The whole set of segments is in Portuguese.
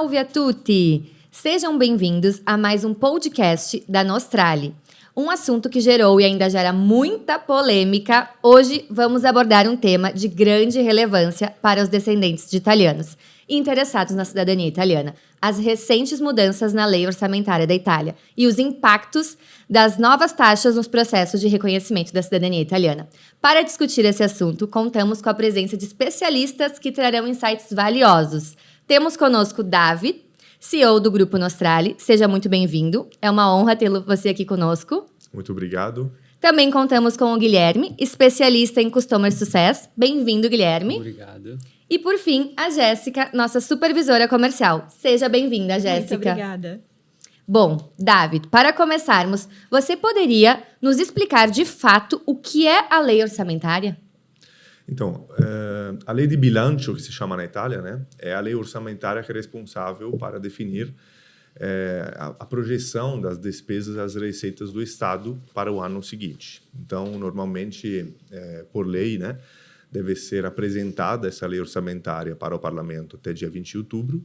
Salve a tutti! Sejam bem-vindos a mais um podcast da Nostrale. Um assunto que gerou e ainda gera muita polêmica. Hoje vamos abordar um tema de grande relevância para os descendentes de italianos e interessados na cidadania italiana: as recentes mudanças na lei orçamentária da Itália e os impactos das novas taxas nos processos de reconhecimento da cidadania italiana. Para discutir esse assunto, contamos com a presença de especialistas que trarão insights valiosos. Temos conosco David, CEO do Grupo Nostrale. Seja muito bem-vindo. É uma honra tê-lo você aqui conosco. Muito obrigado. Também contamos com o Guilherme, especialista em Customer Success. Bem-vindo, Guilherme. Obrigado. E, por fim, a Jéssica, nossa supervisora comercial. Seja bem-vinda, Jéssica. Muito obrigada. Bom, David, para começarmos, você poderia nos explicar de fato o que é a lei orçamentária? Então, a lei de bilancio, que se chama na Itália, né, é a lei orçamentária que é responsável para definir a projeção das despesas e das receitas do Estado para o ano seguinte. Então, normalmente, por lei, né, deve ser apresentada essa lei orçamentária para o Parlamento até dia 20 de outubro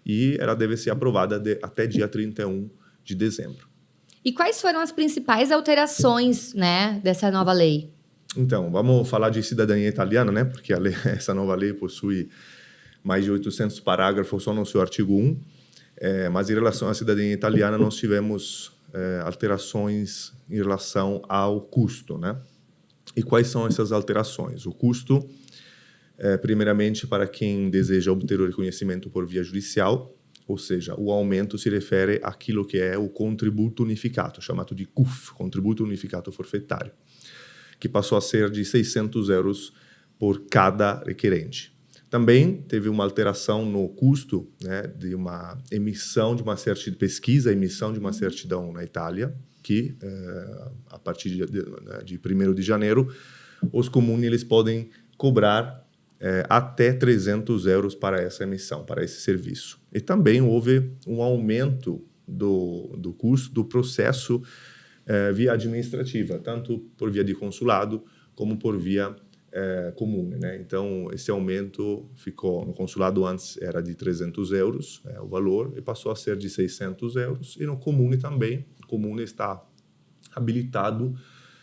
e ela deve ser aprovada até dia 31 de dezembro. E quais foram as principais alterações, né, dessa nova lei? Então, vamos falar de cidadania italiana, né? Porque essa nova lei possui mais de 800 parágrafos só no seu artigo 1. Mas em relação à cidadania italiana, nós tivemos alterações em relação ao custo, né? E quais são essas alterações? O custo, primeiramente, para quem deseja obter o reconhecimento por via judicial, ou seja, o aumento se refere àquilo que é o contributo unificado, chamado de CUF, Contributo Unificado Forfetário, que passou a ser de 600 euros por cada requerente. Também teve uma alteração no custo, né, de uma emissão de uma certidão de pesquisa, emissão de uma certidão na Itália, que a partir de 1º de janeiro, os comuni eles podem cobrar até 300 euros para essa emissão, para esse serviço. E também houve um aumento do custo do processo via administrativa, tanto por via de consulado como por via comum, né? Então, esse aumento ficou, no consulado antes era de 300 euros, o valor, e passou a ser de 600 euros, e no comune também, o comune está habilitado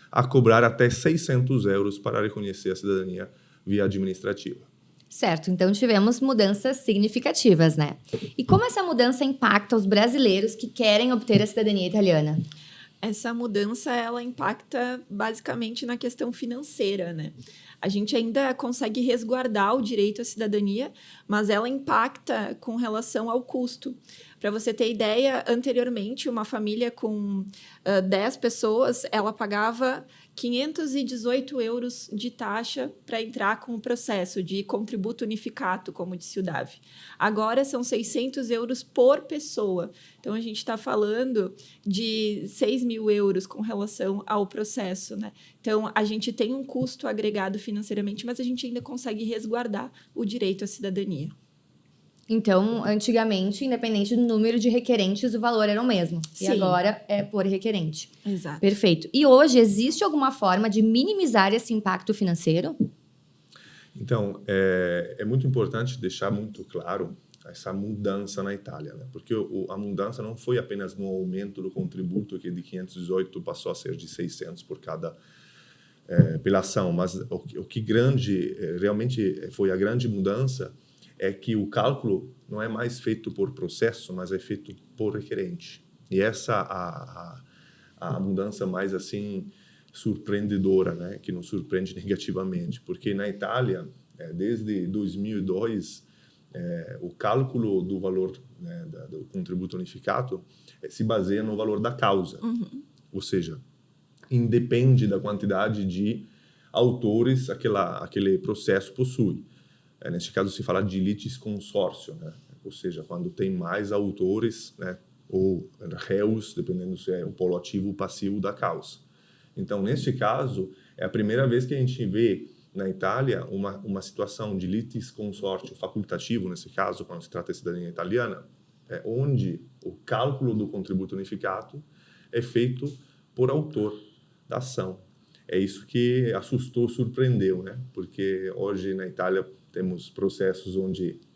a cobrar até 600 euros para reconhecer a cidadania via administrativa. Certo, então tivemos mudanças significativas, né? E como essa mudança impacta os brasileiros que querem obter a cidadania italiana? Essa mudança, ela impacta basicamente na questão financeira, né? A gente ainda consegue resguardar o direito à cidadania, mas ela impacta com relação ao custo. Para você ter ideia, anteriormente, uma família com 10 pessoas, ela pagava 518 euros de taxa para entrar com o processo de contributo unificado, como disse o Davi. Agora são 600 euros por pessoa. Então, a gente está falando de 6 mil euros com relação ao processo, né? Então, a gente tem um custo agregado financeiramente, mas a gente ainda consegue resguardar o direito à cidadania. Então, antigamente, independente do número de requerentes, o valor era o mesmo. Sim. E agora é por requerente. Exato. Perfeito. E hoje, existe alguma forma de minimizar esse impacto financeiro? Então, é muito importante deixar muito claro essa mudança na Itália, né? Porque a mudança não foi apenas no aumento do contributo, que de 518 passou a ser de 600 por cada pela ação, mas o que realmente foi a grande mudança é que o cálculo não é mais feito por processo, mas é feito por requerente. E essa a mudança mais assim surpreendedora, né, que nos surpreende negativamente, porque na Itália, desde 2002, o cálculo do valor, né, do contributo unificado se baseia no valor da causa. Uhum. Ou seja, independe da quantidade de autores aquele processo possui. Neste caso, se fala de litis consórcio, né? Ou seja, quando tem mais autores, né, ou réus, dependendo se é o polo ativo ou passivo da causa. Então, neste caso, é a primeira vez que a gente vê na Itália uma situação de litis consórcio facultativo, nesse caso, quando se trata de cidadania italiana, onde o cálculo do contributo unificado é feito por autor da ação. É isso que assustou, surpreendeu, né? Porque hoje na Itália temos processos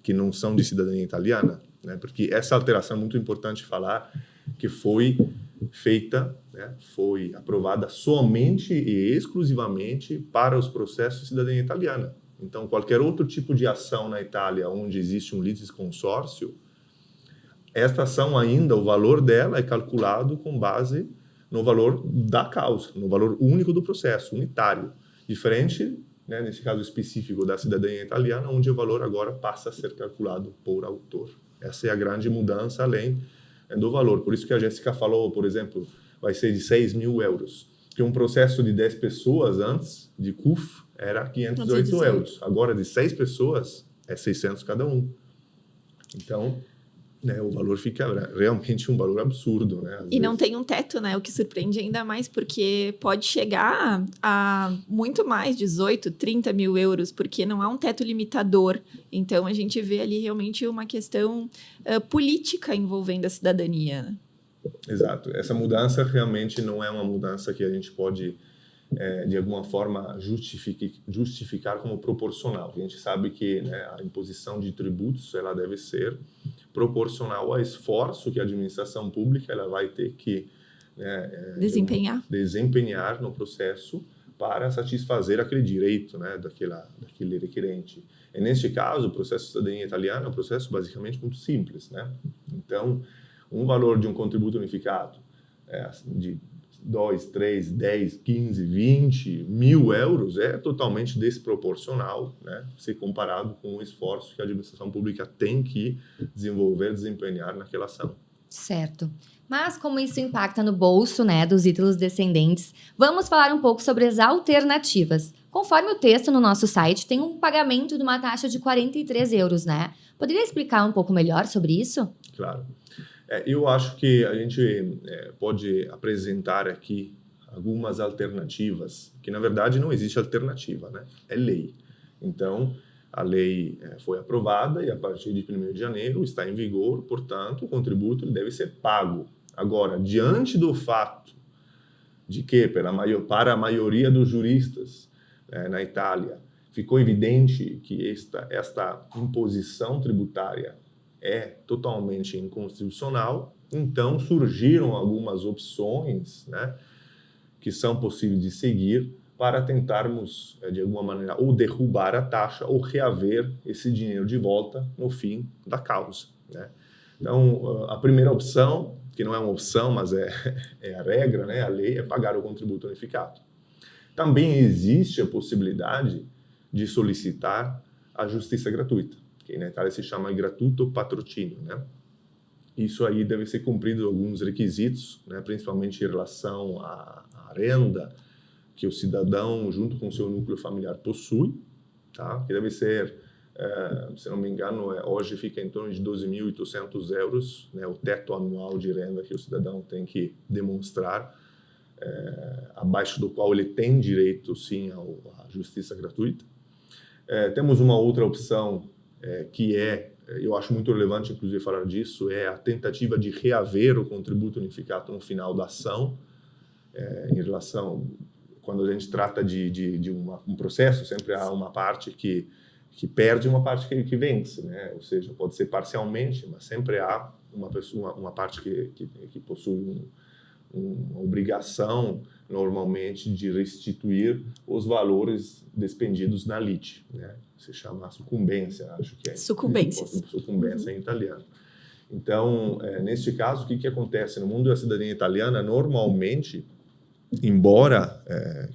que não são de cidadania italiana, né? Porque essa alteração é muito importante falar que foi feita, né, foi aprovada somente e exclusivamente para os processos de cidadania italiana. Então, qualquer outro tipo de ação na Itália onde existe um litisconsórcio, esta ação ainda, o valor dela é calculado com base no valor da causa, no valor único do processo, unitário. Diferente, né, nesse caso específico da cidadania italiana, onde o valor agora passa a ser calculado por autor. Essa é a grande mudança, além do valor. Por isso que a Jéssica falou, por exemplo, vai ser de 6 mil euros. Que um processo de 10 pessoas antes, de CUF, era 518 euros. Agora, de 6 pessoas, é 600 cada um. Então, né, o valor fica realmente um valor absurdo. Né, e não tem um teto, né? O que surpreende ainda mais, porque pode chegar a muito mais, 18, 30 mil euros, porque não há um teto limitador. Então, a gente vê ali realmente uma questão política envolvendo a cidadania. Né? Exato. Essa mudança realmente não é uma mudança que a gente pode, de alguma forma, justificar como proporcional. A gente sabe que, né, a imposição de tributos ela deve ser proporcional ao esforço que a administração pública ela vai ter que, né, desempenhar no processo para satisfazer aquele direito, né, daquele requerente. E neste caso, o processo de cidadania italiana é um processo basicamente muito simples, né? Então, um valor de um contributo unificado de 2, 3, 10, 15, 20 mil euros é totalmente desproporcional, né, se comparado com o esforço que a administração pública tem que desempenhar naquela ação. Certo. Mas como isso impacta no bolso, né, dos ídolos descendentes, vamos falar um pouco sobre as alternativas. Conforme o texto no nosso site, tem um pagamento de uma taxa de 43 euros, né? Poderia explicar um pouco melhor sobre isso? Claro. Eu acho que a gente pode apresentar aqui algumas alternativas, que na verdade não existe alternativa, né? É lei. Então, a lei foi aprovada e a partir de 1º de janeiro está em vigor, portanto, o contributo deve ser pago. Agora, diante do fato de que, para a maioria dos juristas na Itália, ficou evidente que esta imposição tributária é totalmente inconstitucional, então surgiram algumas opções, né, que são possíveis de seguir para tentarmos, de alguma maneira, ou derrubar a taxa ou reaver esse dinheiro de volta no fim da causa. Né? Então, a primeira opção, que não é uma opção, mas é a regra, né, a lei, é pagar o contributo unificado. Também existe a possibilidade de solicitar a justiça gratuita, que na Itália se chama gratuito patrocínio, né? Isso aí deve ser cumprido alguns requisitos, né? Principalmente em relação à renda que o cidadão, junto com o seu núcleo familiar, possui, tá? Que deve ser, se não me engano, hoje fica em torno de 12.800 euros, né? O teto anual de renda que o cidadão tem que demonstrar, abaixo do qual ele tem direito, sim, à justiça gratuita. Temos uma outra opção que eu acho muito relevante, inclusive, falar disso, é a tentativa de reaver o contributo unificado no final da ação, em relação, quando a gente trata de um processo, sempre há uma parte que perde e uma parte que vence, né? Ou seja, pode ser parcialmente, mas sempre há uma parte que possui uma obrigação, normalmente, de restituir os valores despendidos na lite, né? Se chama sucumbência, acho que é. Sucumbência em italiano. Então, neste caso, o que acontece? No mundo da cidadania italiana, normalmente, embora...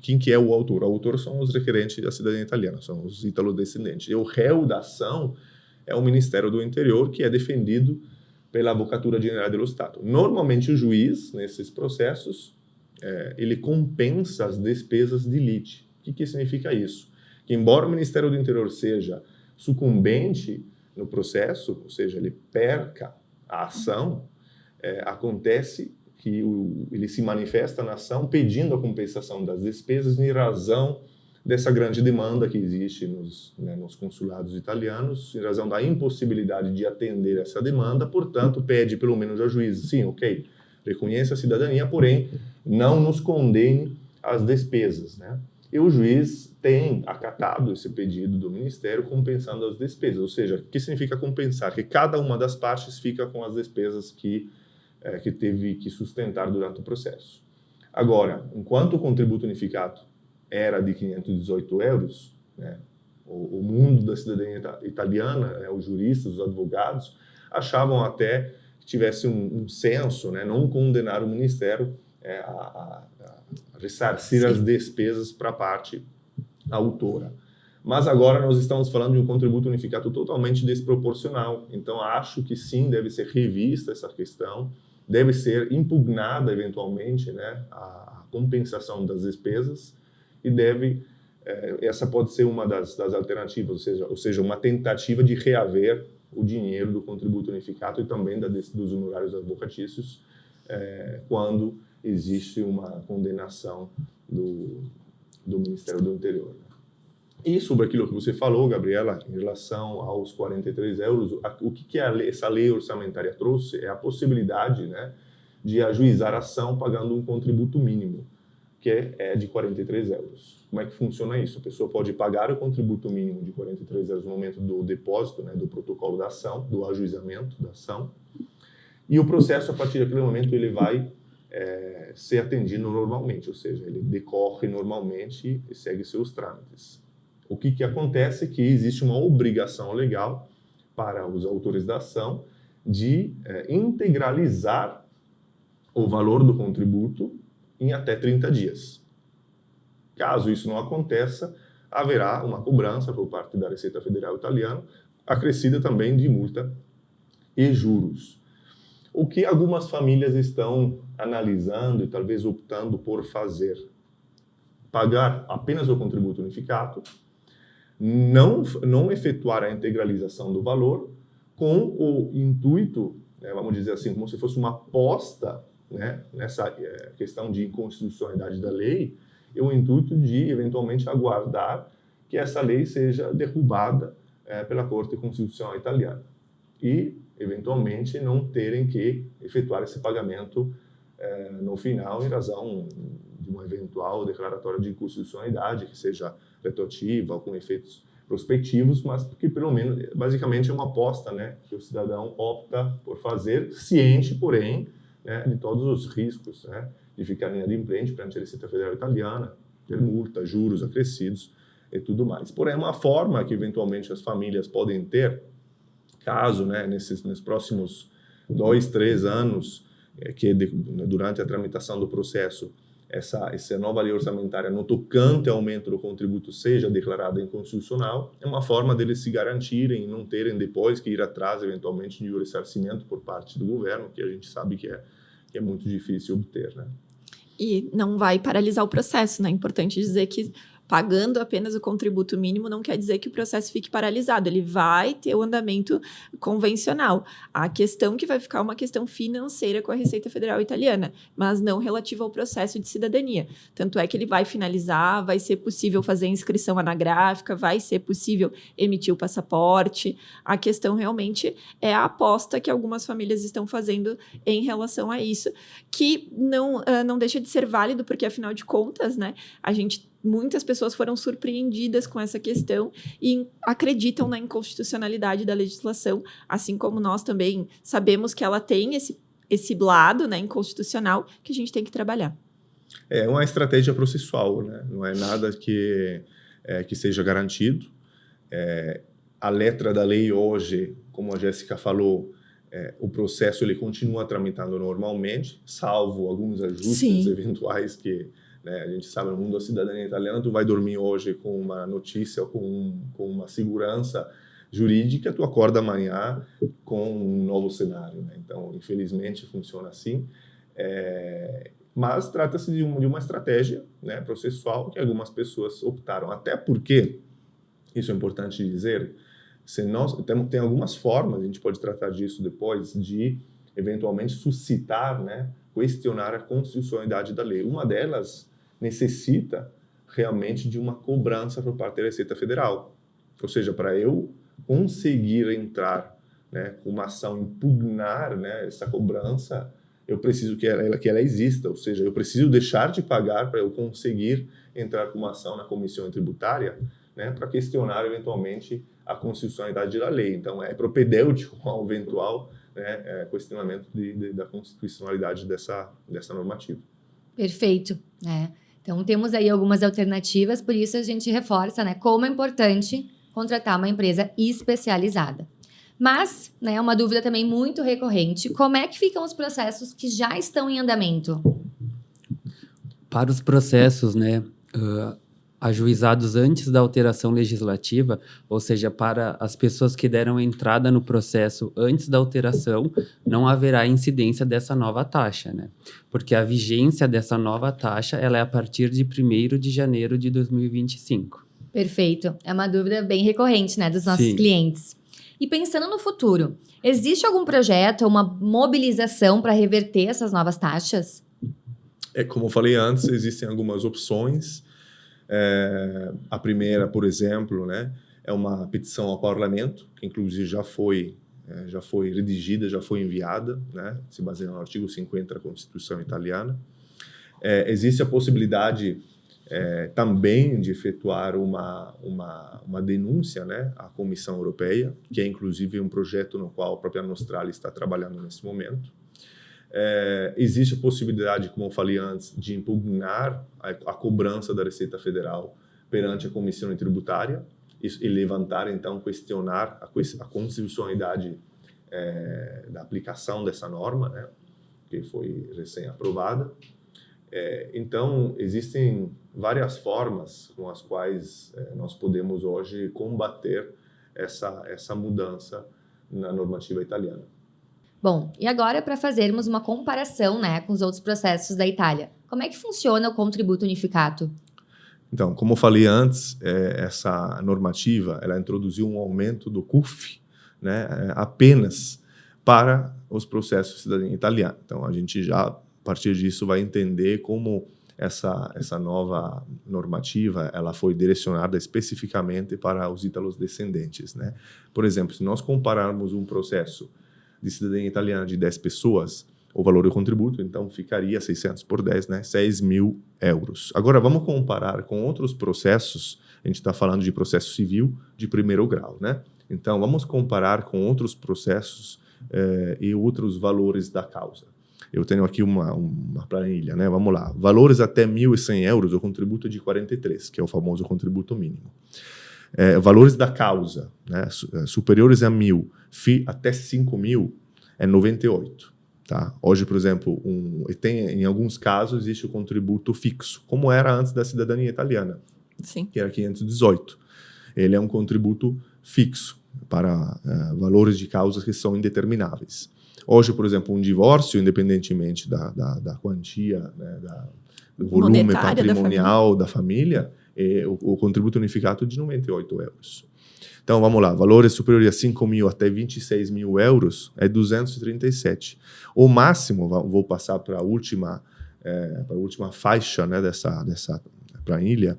quem que é o autor? O autor são os requerentes da cidadania italiana, são os italodescendentes. E o réu da ação é o Ministério do Interior, que é defendido pela Avvocatura Generale dello Stato. Normalmente, o juiz, nesses processos, ele compensa as despesas de lite. O que significa isso? Que, embora o Ministério do Interior seja sucumbente no processo, ou seja, ele perca a ação, acontece que ele se manifesta na ação pedindo a compensação das despesas em razão dessa grande demanda que existe nos consulados italianos, em razão da impossibilidade de atender essa demanda, portanto, pede pelo menos ao juiz, sim, ok, reconheça a cidadania, porém, não nos condene às despesas, né? E o juiz tem acatado esse pedido do Ministério compensando as despesas. Ou seja, o que significa compensar? Que cada uma das partes fica com as despesas que teve que sustentar durante o processo. Agora, enquanto o contributo unificado era de 518 euros, né, o mundo da cidadania italiana, né, os juristas, os advogados, achavam até que tivesse um senso, né, não condenar o Ministério a ressarcir as despesas para a parte autora. Mas agora nós estamos falando de um contributo unificado totalmente desproporcional. Então, acho que sim, deve ser revista essa questão, deve ser impugnada eventualmente, né, a compensação das despesas e essa pode ser uma das alternativas, ou seja, uma tentativa de reaver o dinheiro do contributo unificado e também dos honorários advocatícios quando existe uma condenação do Ministério do Interior. E sobre aquilo que você falou, Gabriela, em relação aos 43 euros, o que essa lei orçamentária trouxe é a possibilidade, né, de ajuizar a ação pagando um contributo mínimo, que é de 43 euros. Como é que funciona isso? A pessoa pode pagar o contributo mínimo de 43 euros no momento do depósito, né, do protocolo da ação, do ajuizamento da ação, e o processo, a partir daquele momento, ele vai ser atendido normalmente, ou seja, ele decorre normalmente e segue seus trâmites. O que acontece é que existe uma obrigação legal para os autores da ação de integralizar o valor do contributo em até 30 dias. Caso isso não aconteça, haverá uma cobrança por parte da Receita Federal Italiana, acrescida também de multa e juros. O que algumas famílias estão analisando e talvez optando por fazer? Pagar apenas o contributo unificado, não efetuar a integralização do valor, com o intuito, né, vamos dizer assim, como se fosse uma aposta, né, nessa questão de inconstitucionalidade da lei, e o intuito de, eventualmente, aguardar que essa lei seja derrubada pela Corte Constitucional Italiana. E, eventualmente, não terem que efetuar esse pagamento no final, em razão de uma eventual declaratória de inconstitucionalidade, que seja retroativa ou com efeitos prospectivos, mas que, pelo menos, basicamente é uma aposta, né, que o cidadão opta por fazer, ciente, porém, né, de todos os riscos, né, de ficar inadimplente perante a Receita Federal Italiana, ter multa, juros acrescidos e tudo mais. Porém, é uma forma que, eventualmente, as famílias podem ter, caso, né, nesses próximos 2, 3 anos, durante a tramitação do processo, essa nova lei orçamentária no tocante ao aumento do contributo seja declarada inconstitucional, é uma forma deles se garantirem e não terem depois que ir atrás, eventualmente, de um ressarcimento por parte do governo, que a gente sabe que é muito difícil obter, né? E não vai paralisar o processo, né? É importante dizer que pagando apenas o contributo mínimo não quer dizer que o processo fique paralisado, ele vai ter o andamento convencional. A questão que vai ficar uma questão financeira com a Receita Federal Italiana, mas não relativa ao processo de cidadania. Tanto é que ele vai finalizar, vai ser possível fazer a inscrição anagráfica, vai ser possível emitir o passaporte. A questão realmente é a aposta que algumas famílias estão fazendo em relação a isso, que não deixa de ser válido, porque afinal de contas, né, muitas pessoas foram surpreendidas com essa questão e acreditam na inconstitucionalidade da legislação, assim como nós também sabemos que ela tem esse lado, né, inconstitucional que a gente tem que trabalhar. É uma estratégia processual, né? Não é nada que seja garantido. A letra da lei hoje, como a Jéssica falou, o processo ele continua tramitando normalmente, salvo alguns ajustes eventuais que, né, a gente sabe, no mundo da cidadania italiana, tu vai dormir hoje com uma notícia, com uma segurança jurídica, tu acorda amanhã com um novo cenário, né? Então, infelizmente, funciona assim. Mas trata-se de uma estratégia, né, processual que algumas pessoas optaram. Até porque, isso é importante dizer, tem algumas formas, a gente pode tratar disso depois, de eventualmente suscitar, né, questionar a constitucionalidade da lei. Uma delas necessita realmente de uma cobrança por parte da Receita Federal. Ou seja, para eu conseguir entrar, né, com uma ação, impugnar, né, essa cobrança, eu preciso que ela exista, ou seja, eu preciso deixar de pagar para eu conseguir entrar com uma ação na comissão tributária, né, para questionar eventualmente a constitucionalidade da lei. Então, é propedêutico ao eventual, né, questionamento da constitucionalidade dessa normativa. Perfeito. Então, temos aí algumas alternativas, por isso a gente reforça, né, como é importante contratar uma empresa especializada. Mas, né, uma dúvida também muito recorrente, como é que ficam os processos que já estão em andamento? Para os processos, né, ajuizados antes da alteração legislativa, ou seja, para as pessoas que deram entrada no processo antes da alteração, não haverá incidência dessa nova taxa, né? Porque a vigência dessa nova taxa ela é a partir de 1º de janeiro de 2025. Perfeito. É uma dúvida bem recorrente, né, dos nossos clientes. E pensando no futuro, existe algum projeto, uma mobilização para reverter essas novas taxas? Como eu falei antes, existem algumas opções. A primeira, por exemplo, né, é uma petição ao parlamento, que inclusive já foi redigida, já foi enviada, né, se baseia no artigo 50 da Constituição italiana. Existe a possibilidade também de efetuar uma denúncia, né, à Comissão Europeia, que é inclusive um projeto no qual a própria Nostrale está trabalhando nesse momento. Existe a possibilidade, como eu falei antes, de impugnar a cobrança da Receita Federal perante a Comissão Tributária e levantar, então, questionar a constitucionalidade da aplicação dessa norma, né, que foi recém-aprovada. Então, existem várias formas com as quais nós podemos hoje combater essa mudança na normativa italiana. Bom, e agora para fazermos uma comparação, né, com os outros processos da Itália. Como é que funciona o contributo unificado? Então, como eu falei antes, essa normativa ela introduziu um aumento do CUF, né, apenas para os processos de cidadania italiana. Então, a gente já, a partir disso, vai entender como essa nova normativa ela foi direcionada especificamente para os ítalos descendentes, né? Por exemplo, se nós compararmos um processo de cidadania italiana de 10 pessoas, o valor do contributo, então, ficaria 600 por 10, né? 6.000 euros. Agora, vamos comparar com outros processos, a gente está falando de processo civil de 1º grau, né? Então, vamos comparar com outros processos e outros valores da causa. Eu tenho aqui uma planilha, né? Vamos lá. Valores até 1.100 euros, o contributo é de 43, que é o famoso contributo mínimo. Valores da causa, né, superiores a 1.000, FII até 5.000, é 98. Tá? Hoje, por exemplo, em alguns casos, existe o contributo fixo, como era antes da cidadania italiana, Sim. que era 518. Ele é um contributo fixo para valores de causas que são indetermináveis. Hoje, por exemplo, um divórcio, independentemente da quantia, né, do volume patrimonial da família, o contributo unificado é de 98 euros. Então, vamos lá. Valores superiores a 5.000 até 26.000 euros é 237. O máximo, vou passar para a última faixa, né, dessa planilha,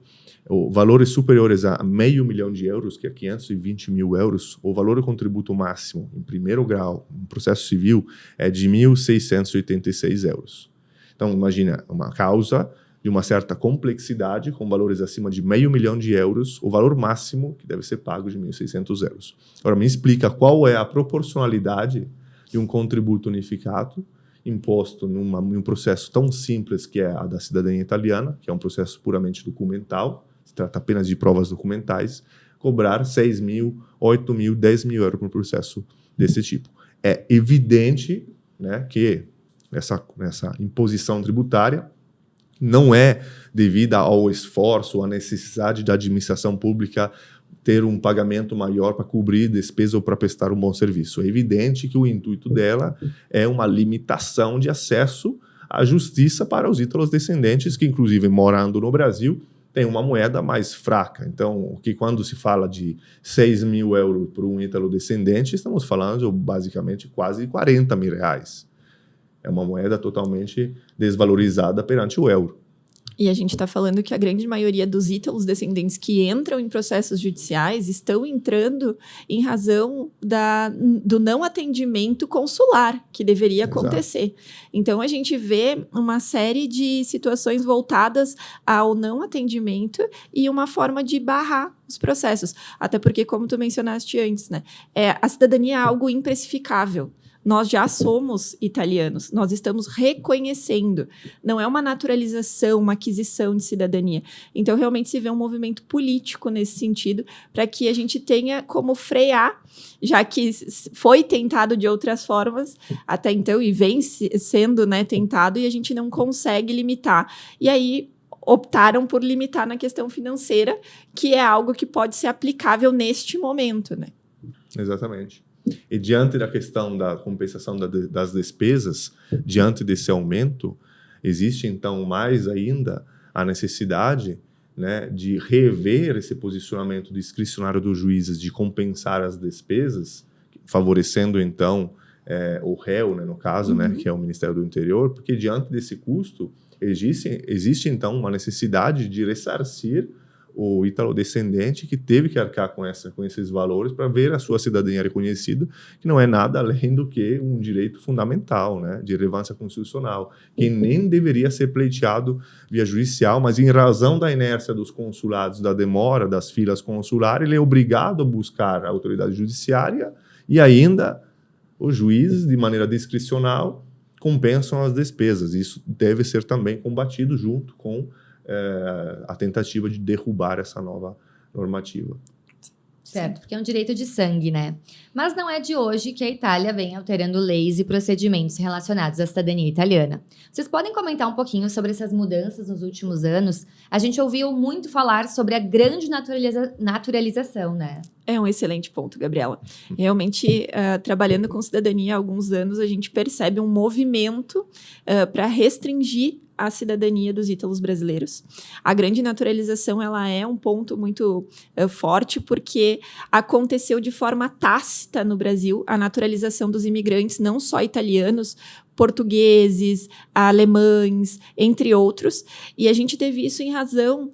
valores superiores a €500.000, que é 520.000 euros, o valor do contributo máximo em 1º grau, no processo civil, é de 1.686 euros. Então, imagina uma causa de uma certa complexidade, com valores acima de €500.000, o valor máximo que deve ser pago de 1.600 euros. Agora, me explica qual é a proporcionalidade de um contributo unificado imposto em um processo tão simples que é a da cidadania italiana, que é um processo puramente documental, se trata apenas de provas documentais, cobrar 6.000, 8.000, 10.000 euros por um processo desse tipo. É evidente, né, que essa imposição tributária não é devida ao esforço, à necessidade da administração pública ter um pagamento maior para cobrir despesa ou para prestar um bom serviço. É evidente que o intuito dela é uma limitação de acesso à justiça para os ítalos descendentes, que, inclusive, morando no Brasil, tem uma moeda mais fraca. Então, que quando se fala de 6.000 euros por um ítalo descendente, estamos falando, basicamente, quase 40 mil reais. É uma moeda totalmente desvalorizada perante o euro. E a gente está falando que a grande maioria dos ítalos descendentes que entram em processos judiciais estão entrando em razão do não atendimento consular, que deveria acontecer. Então, a gente vê uma série de situações voltadas ao não atendimento e uma forma de barrar os processos. Até porque, como tu mencionaste antes, né, a cidadania é algo imprecificável. Nós já somos italianos, nós estamos reconhecendo. Não é uma naturalização, uma aquisição de cidadania. Então, realmente se vê um movimento político nesse sentido, para que a gente tenha como frear, já que foi tentado de outras formas até então, e vem sendo, né, tentado, e a gente não consegue limitar. E aí, optaram por limitar na questão financeira, que é algo que pode ser aplicável neste momento, né? Exatamente. E diante da questão da compensação das despesas, diante desse aumento, existe então mais ainda a necessidade, né, de rever esse posicionamento discricionário dos juízes de compensar as despesas, favorecendo então o réu, né, no caso, né, que é o Ministério do Interior, porque diante desse custo existe então uma necessidade de ressarcir o ítalo-descendente que teve que arcar com esses valores para ver a sua cidadania reconhecida, que não é nada além do que um direito fundamental, né, de relevância constitucional, que nem deveria ser pleiteado via judicial, mas em razão da inércia dos consulados, da demora das filas consulares, ele é obrigado a buscar a autoridade judiciária e ainda os juízes, de maneira discricional, compensam as despesas. Isso deve ser também combatido junto com a tentativa de derrubar essa nova normativa. Certo, porque é um direito de sangue, né? Mas não é de hoje que a Itália vem alterando leis e procedimentos relacionados à cidadania italiana. Vocês podem comentar um pouquinho sobre essas mudanças nos últimos anos? A gente ouviu muito falar sobre a grande naturalização, né? É um excelente ponto, Gabriela. Realmente, trabalhando com cidadania há alguns anos, a gente percebe um movimento para restringir a cidadania dos ítalos brasileiros. A grande naturalização, ela é um ponto muito forte, porque aconteceu de forma tácita no Brasil a naturalização dos imigrantes, não só italianos, portugueses, alemães, entre outros. E a gente teve isso em razão,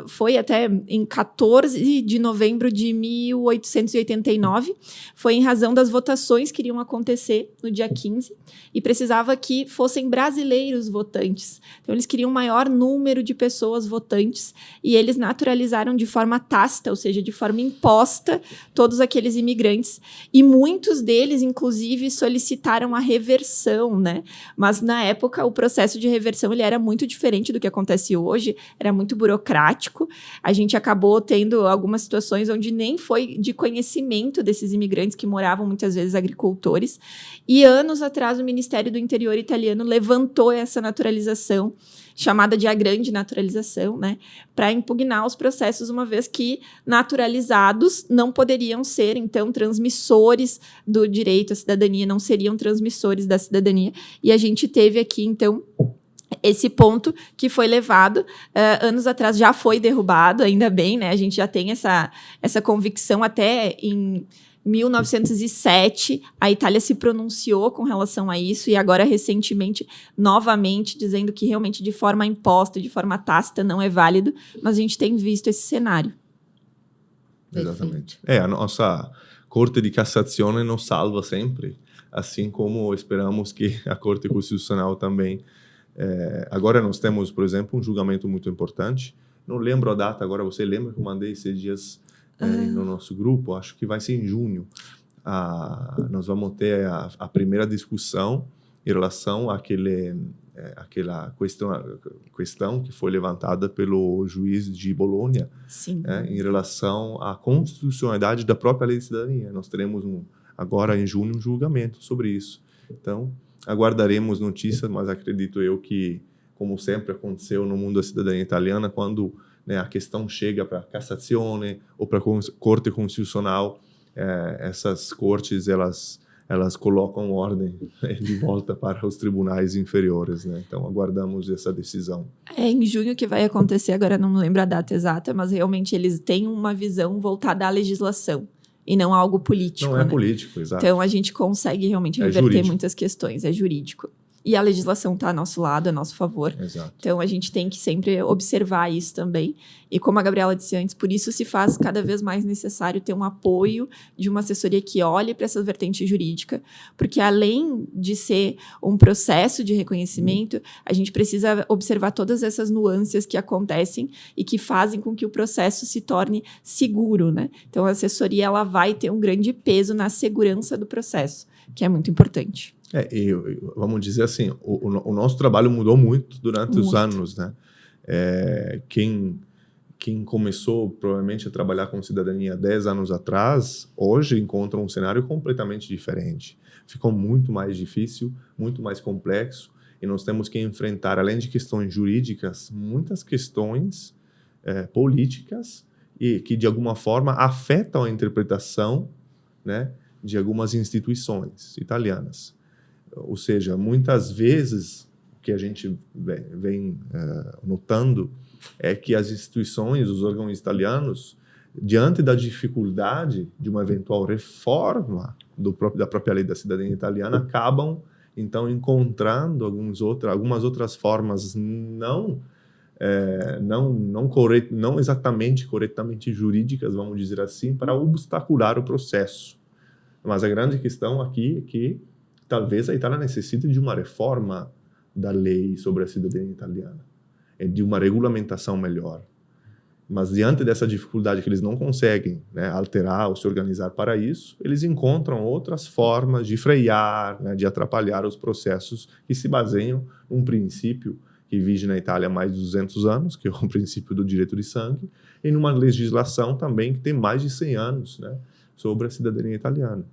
foi até em 14 de novembro de 1889, foi em razão das votações que iriam acontecer no dia 15, e precisava que fossem brasileiros votantes. Então, eles queriam um maior número de pessoas votantes, e eles naturalizaram de forma tácita, ou seja, de forma imposta, todos aqueles imigrantes, e muitos deles, inclusive, solicitaram a reversão, né? Mas na época o processo de reversão ele era muito diferente do que acontece hoje, era muito burocrático. A gente acabou tendo algumas situações onde nem foi de conhecimento desses imigrantes que moravam muitas vezes agricultores. E anos atrás o Ministério do Interior italiano levantou essa naturalização, chamada de a grande naturalização, né, para impugnar os processos, uma vez que naturalizados não poderiam ser, então, transmissores do direito à cidadania, não seriam transmissores da cidadania. E a gente teve aqui, então, esse ponto que foi levado anos atrás, já foi derrubado, ainda bem, né? A gente já tem essa convicção até em 1907, a Itália se pronunciou com relação a isso, e agora, recentemente, novamente, dizendo que realmente de forma imposta, de forma tácita, não é válido, mas a gente tem visto esse cenário. Exatamente. A nossa Corte de Cassazione nos salva sempre, assim como esperamos que a Corte Constitucional também. Agora nós temos, por exemplo, um julgamento muito importante. Não lembro a data agora, você lembra que eu mandei esses dias no nosso grupo? Acho que vai ser em junho. Nós vamos ter a primeira discussão em relação àquela questão que foi levantada pelo juiz de Bolonha, em relação à constitucionalidade da própria lei de cidadania. Nós teremos agora em junho um julgamento sobre isso. Então, aguardaremos notícias, mas acredito eu que, como sempre aconteceu no mundo da cidadania italiana, quando a questão chega para a Cassazione ou para a Corte Constitucional, essas cortes elas colocam ordem de volta para os tribunais inferiores, né? Então aguardamos essa decisão. É em junho que vai acontecer, agora não me lembro a data exata, mas realmente eles têm uma visão voltada à legislação e não a algo político. Não é né? político, exato. Então a gente consegue realmente reverter muitas questões, é jurídico. e a legislação está a nosso lado, a nosso favor. Exato. Então, a gente tem que sempre observar isso também. E como a Gabriela disse antes, por isso se faz cada vez mais necessário ter um apoio de uma assessoria que olhe para essa vertente jurídica, porque além de ser um processo de reconhecimento, a gente precisa observar todas essas nuances que acontecem e que fazem com que o processo se torne seguro, né? Então, a assessoria ela vai ter um grande peso na segurança do processo, que é muito importante. Vamos dizer assim, o nosso trabalho mudou muito durante os anos, né? Quem começou provavelmente a trabalhar com cidadania 10 anos atrás, hoje encontra um cenário completamente diferente. Ficou muito mais difícil, muito mais complexo, e nós temos que enfrentar, além de questões jurídicas, muitas questões políticas e que de alguma forma afetam a interpretação, né, de algumas instituições italianas. Ou seja, muitas vezes o que a gente vem notando é que as instituições, os órgãos italianos, diante da dificuldade de uma eventual reforma da própria lei da cidadania italiana, acabam, então, encontrando algumas outras formas não exatamente corretamente jurídicas, vamos dizer assim, para obstacular o processo. Mas a grande questão aqui é que talvez a Itália necessite de uma reforma da lei sobre a cidadania italiana, de uma regulamentação melhor. Mas diante dessa dificuldade que eles não conseguem, né, alterar ou se organizar para isso, eles encontram outras formas de frear, né, de atrapalhar os processos que se baseiam num princípio que vige na Itália há mais de 200 anos, que é o princípio do direito de sangue, e numa legislação também que tem mais de 100 anos, né, sobre a cidadania italiana.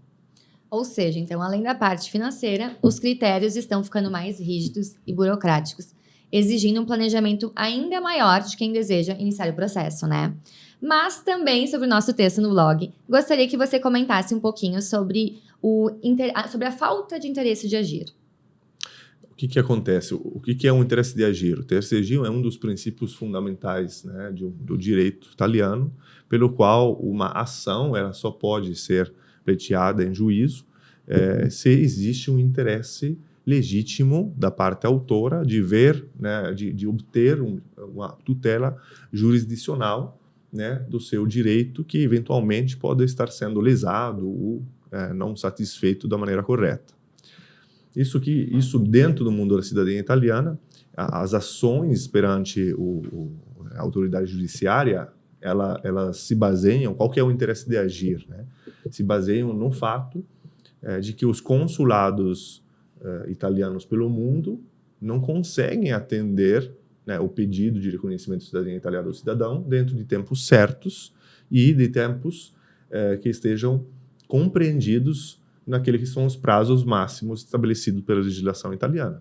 Ou seja, então, além da parte financeira, os critérios estão ficando mais rígidos e burocráticos, exigindo um planejamento ainda maior de quem deseja iniciar o processo, né? Mas também, sobre o nosso texto no blog, gostaria que você comentasse um pouquinho sobre a falta de interesse de agir. O que acontece? O que é o interesse de agir? O interesse de agir é um dos princípios fundamentais, né, do direito italiano, pelo qual uma ação ela só pode ser pleiteada em juízo se existe um interesse legítimo da parte autora de ver, né, de obter uma tutela jurisdicional, né, do seu direito que eventualmente pode estar sendo lesado ou não satisfeito da maneira correta. Isso dentro do mundo da cidadania italiana, as ações perante a autoridade judiciária, elas se baseiam, qual que é o interesse de agir, né? Se baseiam no fato de que os consulados italianos pelo mundo não conseguem atender, né, o pedido de reconhecimento de cidadania italiana do cidadão dentro de tempos certos e de tempos que estejam compreendidos naqueles que são os prazos máximos estabelecidos pela legislação italiana.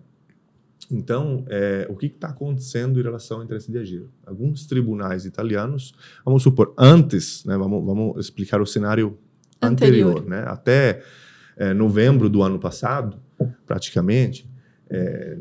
Então, o que está acontecendo em relação ao interesse de agir? Alguns tribunais italianos, vamos supor, antes, né, vamos explicar o cenário anterior, né, até novembro do ano passado, praticamente,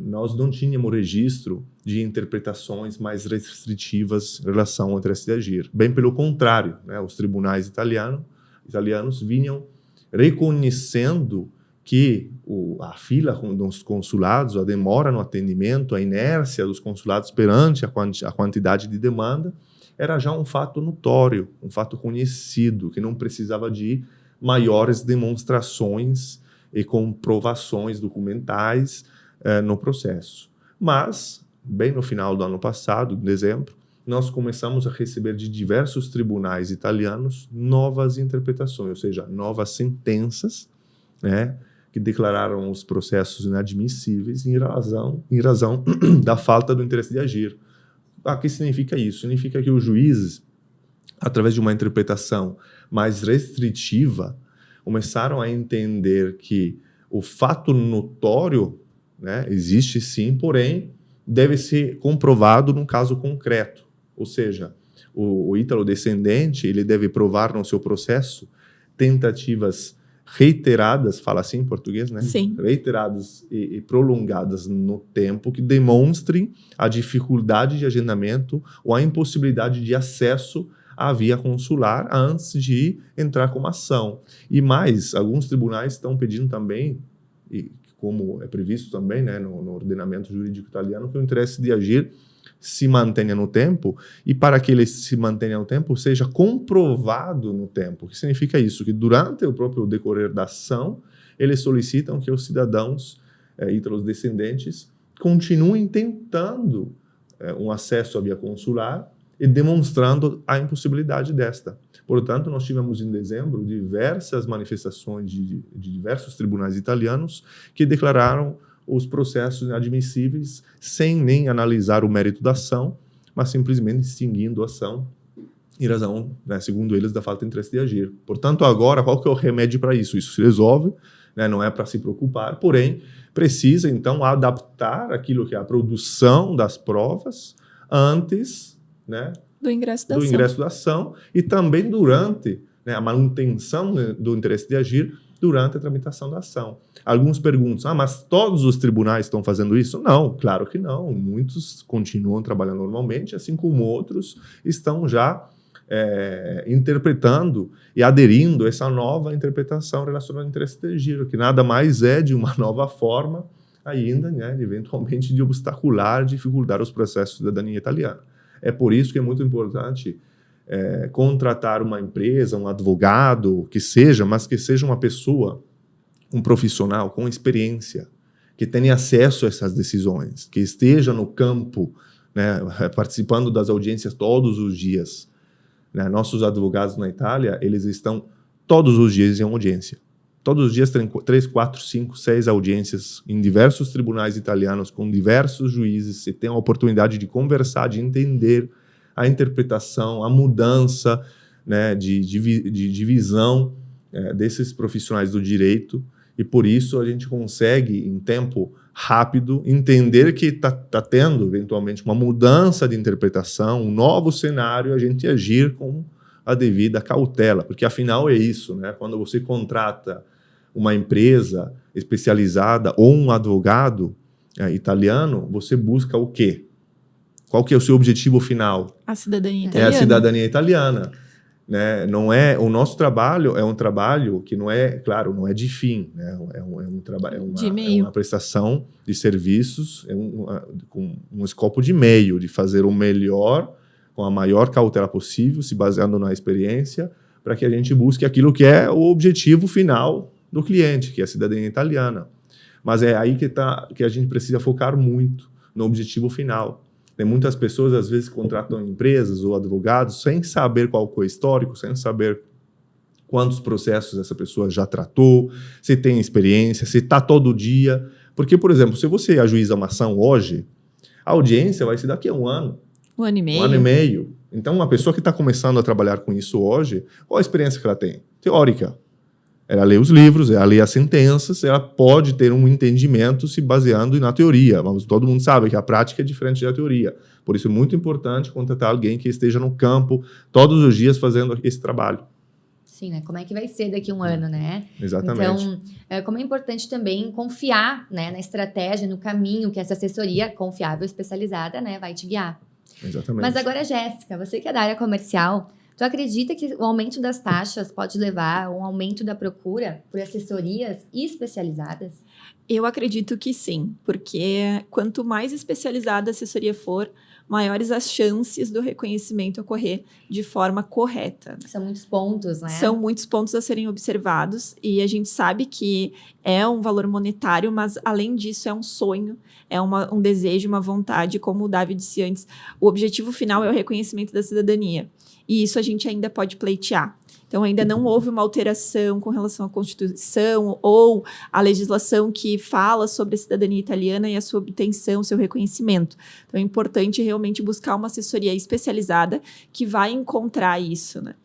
nós não tínhamos registro de interpretações mais restritivas em relação ao interesse de agir. Bem pelo contrário, né, os tribunais italianos vinham reconhecendo que a fila dos consulados, a demora no atendimento, a inércia dos consulados perante a quantidade de demanda, era já um fato notório, um fato conhecido, que não precisava de maiores demonstrações e comprovações documentais no processo. Mas, bem no final do ano passado, em dezembro, nós começamos a receber de diversos tribunais italianos novas interpretações, ou seja, novas sentenças, né, que declararam os processos inadmissíveis em razão da falta do interesse de agir. O que significa isso? Significa que os juízes, através de uma interpretação mais restritiva, começaram a entender que o fato notório, né, existe sim, porém deve ser comprovado num caso concreto. Ou seja, o ítalo-descendente ele deve provar no seu processo tentativas reiteradas, fala assim em português, né? Sim. Reiteradas e prolongadas no tempo que demonstrem a dificuldade de agendamento ou a impossibilidade de acesso à via consular antes de entrar com uma ação. E mais, alguns tribunais estão pedindo também, como é previsto também, né, no ordenamento jurídico italiano, que o interesse de agir se mantenha no tempo, e para que ele se mantenha no tempo, seja comprovado no tempo. O que significa isso? Que durante o próprio decorrer da ação, eles solicitam que os cidadãos ítalos descendentes continuem tentando um acesso à via consular e demonstrando a impossibilidade desta. Portanto, nós tivemos em dezembro diversas manifestações de diversos tribunais italianos que declararam os processos inadmissíveis sem nem analisar o mérito da ação, mas simplesmente extinguindo a ação em razão, né, segundo eles, da falta de interesse de agir. Portanto, agora, qual que é o remédio para isso? Isso se resolve, né, não é para se preocupar, porém, precisa, então, adaptar aquilo que é a produção das provas antes, né, do ingresso da ação e também durante, né, a manutenção do interesse de agir durante a tramitação da ação. Alguns perguntam, mas todos os tribunais estão fazendo isso? Não, claro que não. Muitos continuam trabalhando normalmente, assim como outros estão já interpretando e aderindo a essa nova interpretação relacionada ao interesse de agir, que nada mais é de uma nova forma ainda, né, eventualmente, de obstacular, dificultar os processos de cidadania italiana. É por isso que é muito importante contratar uma empresa, um advogado, que seja, mas que seja uma pessoa, um profissional com experiência, que tenha acesso a essas decisões, que esteja no campo, né, participando das audiências todos os dias. Né? Nossos advogados na Itália, eles estão todos os dias em audiência. Todos os dias tem 3, 4, 5, 6 audiências em diversos tribunais italianos, com diversos juízes. Você tem a oportunidade de conversar, de entender a interpretação, a mudança, né, de visão desses profissionais do direito. E por isso a gente consegue, em tempo rápido, entender que está tendo, eventualmente, uma mudança de interpretação, um novo cenário, a gente agir com a devida cautela. Porque, afinal, é isso, né? Quando você contrata uma empresa especializada ou um advogado italiano, você busca o quê? Qual que é o seu objetivo final? A cidadania italiana. É a cidadania italiana. Né? Não é, o nosso trabalho é um trabalho que não é, claro, não é de fim, né? É uma prestação de serviços com um escopo de meio, de fazer o melhor, com a maior cautela possível, se baseando na experiência, para que a gente busque aquilo que é o objetivo final do cliente, que é a cidadania italiana. Mas é aí que a gente precisa focar muito no objetivo final. Tem muitas pessoas, às vezes, contratam empresas ou advogados sem saber qual é o histórico, sem saber quantos processos essa pessoa já tratou, se tem experiência, se está todo dia. Porque, por exemplo, se você ajuiza uma ação hoje, a audiência vai ser daqui a um ano. Um ano e meio. Um ano e meio. Então, uma pessoa que está começando a trabalhar com isso hoje, qual a experiência que ela tem? Teórica. Ela lê os livros, ela lê as sentenças, ela pode ter um entendimento se baseando na teoria, mas todo mundo sabe que a prática é diferente da teoria. Por isso é muito importante contratar alguém que esteja no campo todos os dias fazendo esse trabalho. Sim, né? Como é que vai ser daqui a um ano, né? Exatamente. Então, como é importante também confiar, né, na estratégia, no caminho que essa assessoria confiável, especializada, né, vai te guiar. Exatamente. Mas agora, Jéssica, você que é da área comercial, tu acredita que o aumento das taxas pode levar a um aumento da procura por assessorias especializadas? Eu acredito que sim, porque quanto mais especializada a assessoria for, maiores as chances do reconhecimento ocorrer de forma correta. São muitos pontos, né? São muitos pontos a serem observados e a gente sabe que é um valor monetário, mas além disso é um sonho, é um desejo, uma vontade, como o Davi disse antes, o objetivo final é o reconhecimento da cidadania. E isso a gente ainda pode pleitear. Então, ainda não houve uma alteração com relação à Constituição ou à legislação que fala sobre a cidadania italiana e a sua obtenção, seu reconhecimento. Então, é importante realmente buscar uma assessoria especializada que vai encontrar isso, né?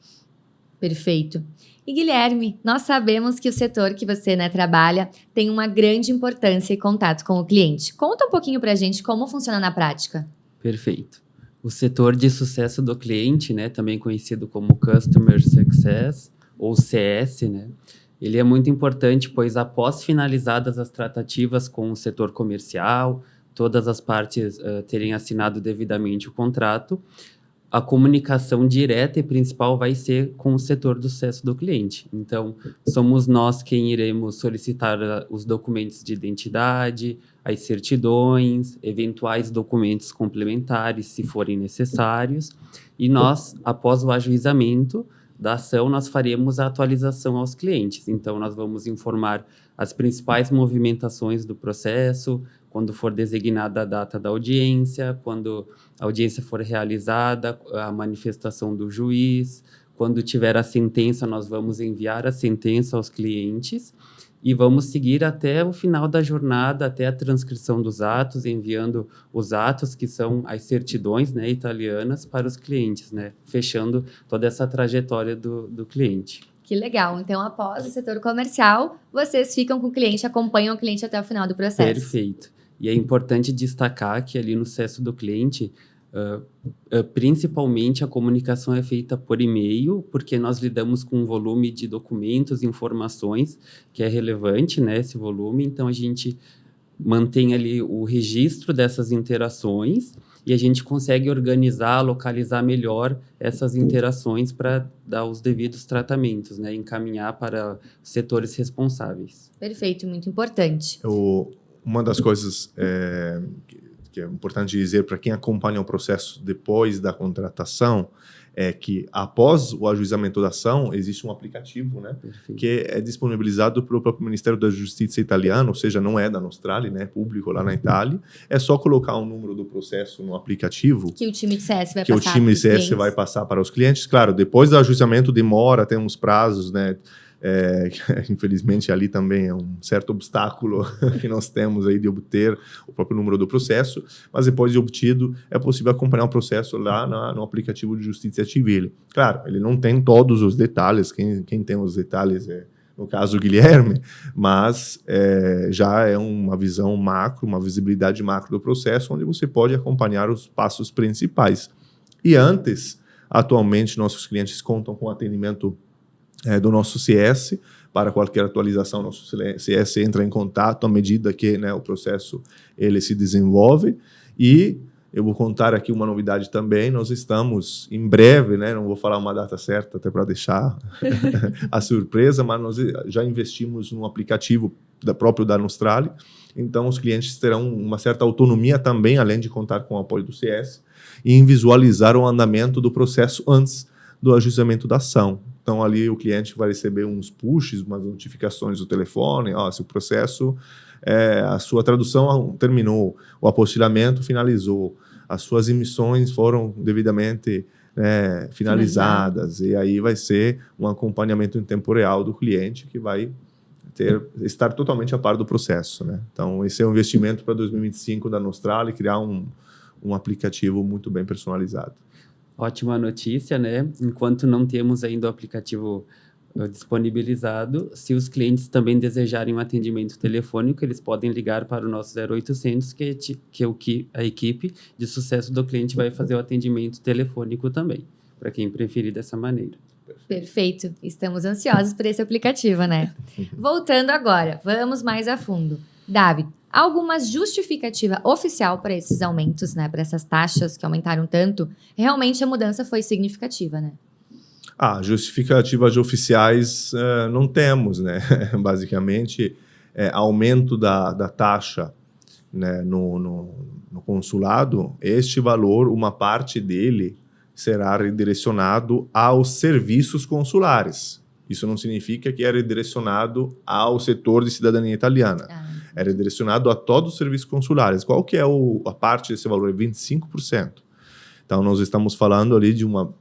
Perfeito. E, Guilherme, nós sabemos que o setor que você, né, trabalha tem uma grande importância e contato com o cliente. Conta um pouquinho pra gente como funciona na prática. Perfeito. O setor de sucesso do cliente, né, também conhecido como Customer Success, ou CS, né, ele é muito importante, pois após finalizadas as tratativas com o setor comercial, todas as partes terem assinado devidamente o contrato, a comunicação direta e principal vai ser com o setor do sucesso do cliente. Então, somos nós quem iremos solicitar os documentos de identidade, as certidões, eventuais documentos complementares, se forem necessários. E nós, após o ajuizamento da ação, nós faremos a atualização aos clientes. Então, nós vamos informar as principais movimentações do processo, quando for designada a data da audiência, quando a audiência for realizada, a manifestação do juiz, quando tiver a sentença, nós vamos enviar a sentença aos clientes e vamos seguir até o final da jornada, até a transcrição dos atos, enviando os atos, que são as certidões, né, italianas, para os clientes, né, fechando toda essa trajetória do cliente. Que legal. Então, após o setor comercial, vocês ficam com o cliente, acompanham o cliente até o final do processo. Perfeito. E é importante destacar que ali no sucesso do cliente, principalmente a comunicação é feita por e-mail, porque nós lidamos com um volume de documentos, informações, que é relevante, né, esse volume. Então, a gente mantém ali o registro dessas interações e a gente consegue organizar, localizar melhor essas interações para dar os devidos tratamentos, né, encaminhar para os setores responsáveis. Perfeito, muito importante. Uma das coisas que é importante dizer para quem acompanha o processo depois da contratação é que, após o ajuizamento da ação, existe um aplicativo, né, que é disponibilizado pelo próprio Ministério da Justiça italiano, ou seja, não é da Nostrale, né, é público lá na Itália. É só colocar o número do processo no aplicativo que o time de CS vai que passar o time de CS vai passar para os clientes. Claro, depois do ajuizamento demora, tem uns prazos, né, infelizmente ali também é um certo obstáculo que nós temos aí de obter o próprio número do processo, mas depois de obtido é possível acompanhar o processo lá no aplicativo de Justiça Civile. Claro, ele não tem todos os detalhes, quem tem os detalhes é, no caso, o Guilherme, mas já é uma visão macro, uma visibilidade macro do processo, onde você pode acompanhar os passos principais. E antes, atualmente, nossos clientes contam com atendimento do nosso CS. Para qualquer atualização, nosso CS entra em contato à medida que, né, o processo ele se desenvolve. E eu vou contar aqui uma novidade também. Nós estamos em breve, né, não vou falar uma data certa até para deixar a surpresa, mas nós já investimos num aplicativo próprio da Nostrale. Então, os clientes terão uma certa autonomia também, além de contar com o apoio do CS, em visualizar o andamento do processo antes do ajuizamento da ação. Então, ali o cliente vai receber uns pushes, umas notificações do telefone, se o processo, a sua tradução terminou, o apostilhamento finalizou, as suas emissões foram devidamente finalizadas, e aí vai ser um acompanhamento em tempo real do cliente que vai estar totalmente a par do processo, né? Então, esse é um investimento para 2025 da Nostrale, criar um aplicativo muito bem personalizado. Ótima notícia, né? Enquanto não temos ainda o aplicativo disponibilizado, se os clientes também desejarem um atendimento telefônico, eles podem ligar para o nosso 0800, que a equipe de sucesso do cliente vai fazer o atendimento telefônico também, para quem preferir dessa maneira. Perfeito. Estamos ansiosos por esse aplicativo, né? Voltando agora, vamos mais a fundo. Davi, alguma justificativa oficial para esses aumentos, né? Para essas taxas que aumentaram tanto? Realmente a mudança foi significativa, né? Justificativas oficiais não temos, né? Basicamente, aumento da taxa, né, no consulado, este valor, uma parte dele será redirecionado aos serviços consulares. Isso não significa que é redirecionado ao setor de cidadania italiana. É redirecionado a todos os serviços consulares. Qual que é a parte desse valor? É 25%. Então, nós estamos falando ali de uma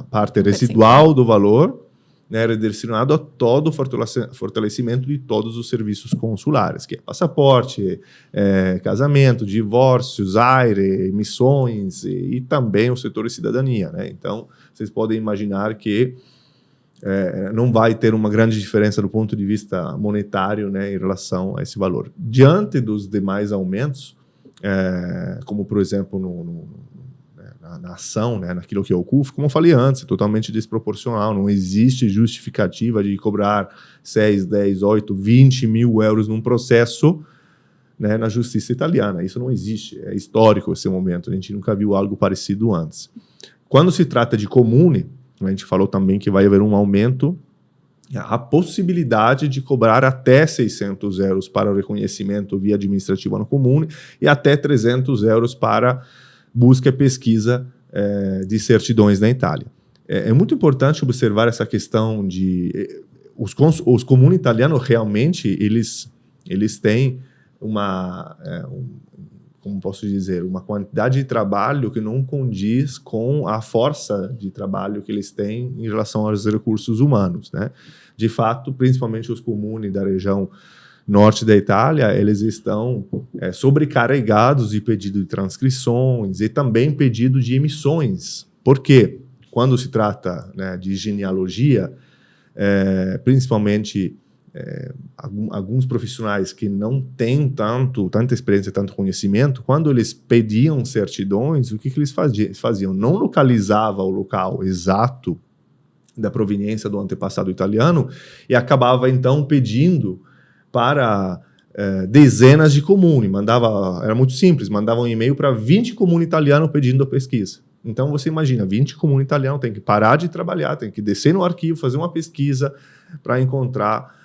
parte residual do valor, né, redirecionado a todo o fortalecimento de todos os serviços consulares, que é passaporte, casamento, divórcios, AIRE, emissões e também o setor de cidadania, né? Então, vocês podem imaginar que não vai ter uma grande diferença do ponto de vista monetário, né, em relação a esse valor. Diante dos demais aumentos, como, por exemplo, na ação, né, naquilo que é o CUF, como eu falei antes, é totalmente desproporcional, não existe justificativa de cobrar 6, 10, 8, 20 mil euros num processo, né, na justiça italiana. Isso não existe, é histórico esse momento, a gente nunca viu algo parecido antes. Quando se trata de comune, a gente falou também que vai haver um aumento, a possibilidade de cobrar até 600 euros para o reconhecimento via administrativa no comune e até 300 euros para busca e pesquisa de certidões na Itália. É muito importante observar essa questão de... Os comuni italianos realmente, eles têm como posso dizer, uma quantidade de trabalho que não condiz com a força de trabalho que eles têm em relação aos recursos humanos, né? De fato, principalmente os comuni da região norte da Itália, eles estão sobrecarregados de pedido de transcrições e também pedido de emissões. Por quê? Quando se trata, né, de genealogia, principalmente alguns profissionais que não têm tanta experiência, tanto conhecimento, quando eles pediam certidões, o que eles faziam? Não localizava o local exato da proveniência do antepassado italiano e acabava, então, pedindo para dezenas de comuni. Era muito simples, mandava um e-mail para 20 comuni italianos pedindo a pesquisa. Então, você imagina, 20 comuni italianos tem que parar de trabalhar, tem que descer no arquivo, fazer uma pesquisa para encontrar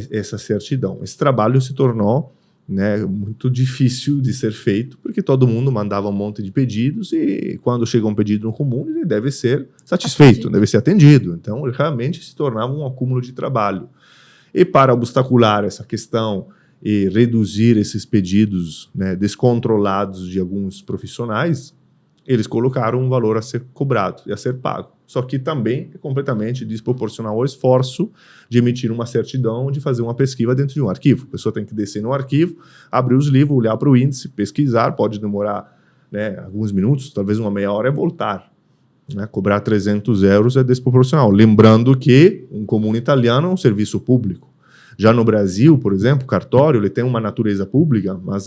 essa certidão. Esse trabalho se tornou, né, muito difícil de ser feito, porque todo mundo mandava um monte de pedidos e quando chega um pedido no comum, ele deve ser satisfeito, deve ser atendido. Então, realmente se tornava um acúmulo de trabalho. E para obstacular essa questão e reduzir esses pedidos, né, descontrolados de alguns profissionais, eles colocaram um valor a ser cobrado e a ser pago. Só que também é completamente desproporcional ao esforço de emitir uma certidão, de fazer uma pesquisa dentro de um arquivo. A pessoa tem que descer no arquivo, abrir os livros, olhar para o índice, pesquisar, pode demorar, né, alguns minutos, talvez uma meia hora, é voltar. Né? Cobrar 300 euros é desproporcional. Lembrando que um comune italiano é um serviço público. Já no Brasil, por exemplo, o cartório ele tem uma natureza pública, mas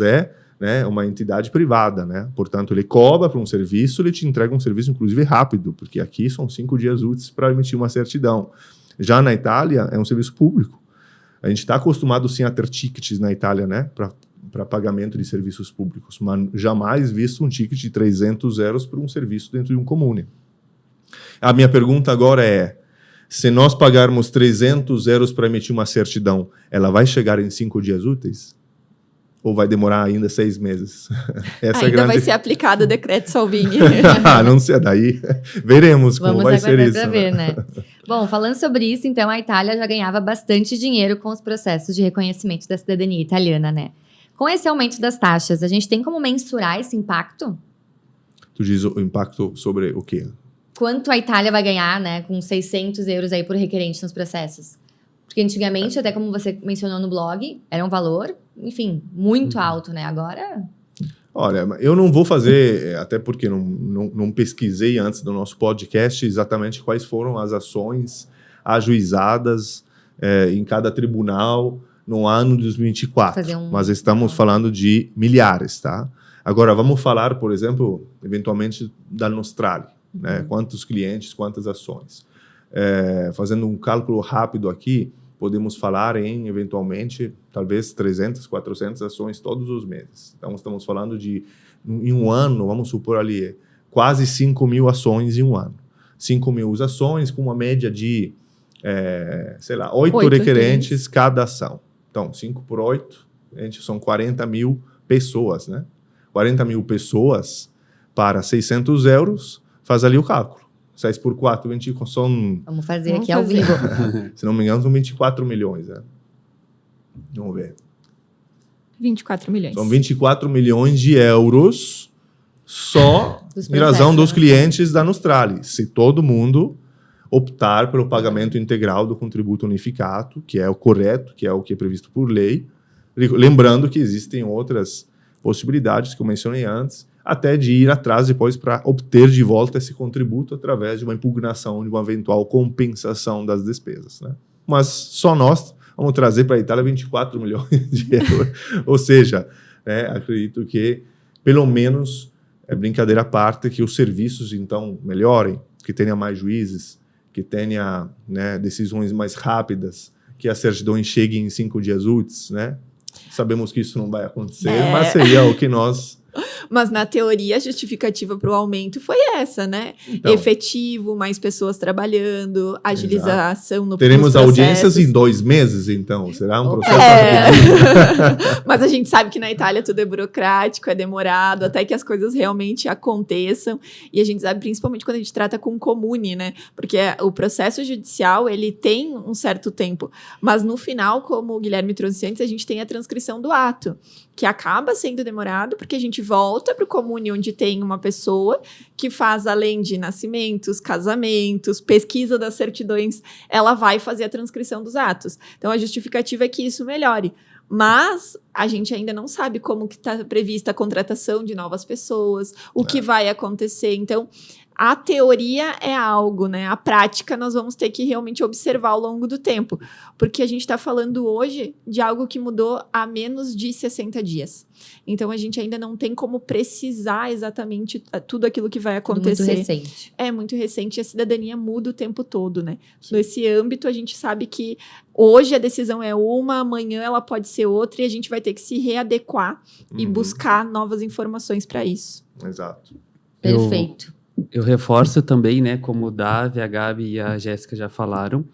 né, uma entidade privada, né? Portanto, ele cobra para um serviço, ele te entrega um serviço, inclusive, rápido, porque aqui são 5 dias úteis para emitir uma certidão. Já na Itália, é um serviço público. A gente está acostumado, sim, a ter tickets na Itália, né, para pagamento de serviços públicos, mas jamais visto um ticket de 300 euros por um serviço dentro de um comune. A minha pergunta agora é, se nós pagarmos 300 euros para emitir uma certidão, ela vai chegar em 5 dias úteis? Ou vai demorar ainda 6 meses? Ainda vai ser aplicado o decreto Salvini. Não sei, daí veremos como vai ser isso. Vamos aguardar para ver, né? Bom, falando sobre isso, então, a Itália já ganhava bastante dinheiro com os processos de reconhecimento da cidadania italiana, né? Com esse aumento das taxas, a gente tem como mensurar esse impacto? Tu diz o impacto sobre o quê? Quanto a Itália vai ganhar, né, com 600 euros aí por requerente nos processos? Porque antigamente, até como você mencionou no blog, era um valor, enfim, muito alto, né? Agora... Olha, eu não vou fazer, até porque não pesquisei antes do nosso podcast exatamente quais foram as ações ajuizadas em cada tribunal no ano de 2024. Mas estamos falando de milhares, tá? Agora, vamos falar, por exemplo, eventualmente da Nostrale, né? Quantos clientes, quantas ações. Fazendo um cálculo rápido aqui, podemos falar em, eventualmente, talvez 300, 400 ações todos os meses. Então, estamos falando de, em um ano, vamos supor ali, quase 5 mil ações em um ano. 5 mil ações com uma média de, 8 requerentes cada ação. Então, 5 por 8, são 40 mil pessoas, né? 40 mil pessoas para 600 euros, faz ali o cálculo. 6 por 4, 20, são... Vamos fazer aqui ao vivo. Se não me engano, são 24 milhões. Né? Vamos ver. 24 milhões. São 24 milhões de euros só em razão dos clientes da Nostrale. Se todo mundo optar pelo pagamento integral do contributo unificado, que é o correto, que é o que é previsto por lei. Lembrando que existem outras possibilidades que eu mencionei antes, até de ir atrás depois para obter de volta esse contributo através de uma impugnação, de uma eventual compensação das despesas. Né? Mas só nós vamos trazer para a Itália 24 milhões de euros. Ou seja, acredito que, pelo menos, brincadeira à parte, que os serviços, então, melhorem, que tenha mais juízes, que tenha, né, decisões mais rápidas, que as certidões cheguem em 5 dias úteis. Né? Sabemos que isso não vai acontecer, mas seria o que nós Mas na teoria a justificativa para o aumento foi essa, né? Então, efetivo, mais pessoas trabalhando, agilização no teremos nos audiências processos. em 2 meses, então? Será um processo É. rapidinho? Mas a gente sabe que na Itália tudo é burocrático, é demorado, até que as coisas realmente aconteçam. E a gente sabe, principalmente quando a gente trata com comune, né? Porque o processo judicial, ele tem um certo tempo. Mas no final, como o Guilherme trouxe antes, a gente tem a transcrição do ato, que acaba sendo demorado, porque a gente volta para o comune, onde tem uma pessoa que faz, além de nascimentos, casamentos, pesquisa das certidões, ela vai fazer a transcrição dos atos. Então, a justificativa é que isso melhore. Mas a gente ainda não sabe como que está prevista a contratação de novas pessoas, o que vai acontecer. Então, a teoria é algo, né? A prática nós vamos ter que realmente observar ao longo do tempo. Porque a gente está falando hoje de algo que mudou há menos de 60 dias. Então, a gente ainda não tem como precisar exatamente tudo aquilo que vai acontecer. Muito recente. É muito recente e a cidadania muda o tempo todo, né? Nesse âmbito, a gente sabe que hoje a decisão é uma, amanhã ela pode ser outra e a gente vai ter que se readequar e buscar novas informações para isso. Exato. Perfeito. Eu reforço também, né, como o Davi, a Gabi e a Jéssica já falaram,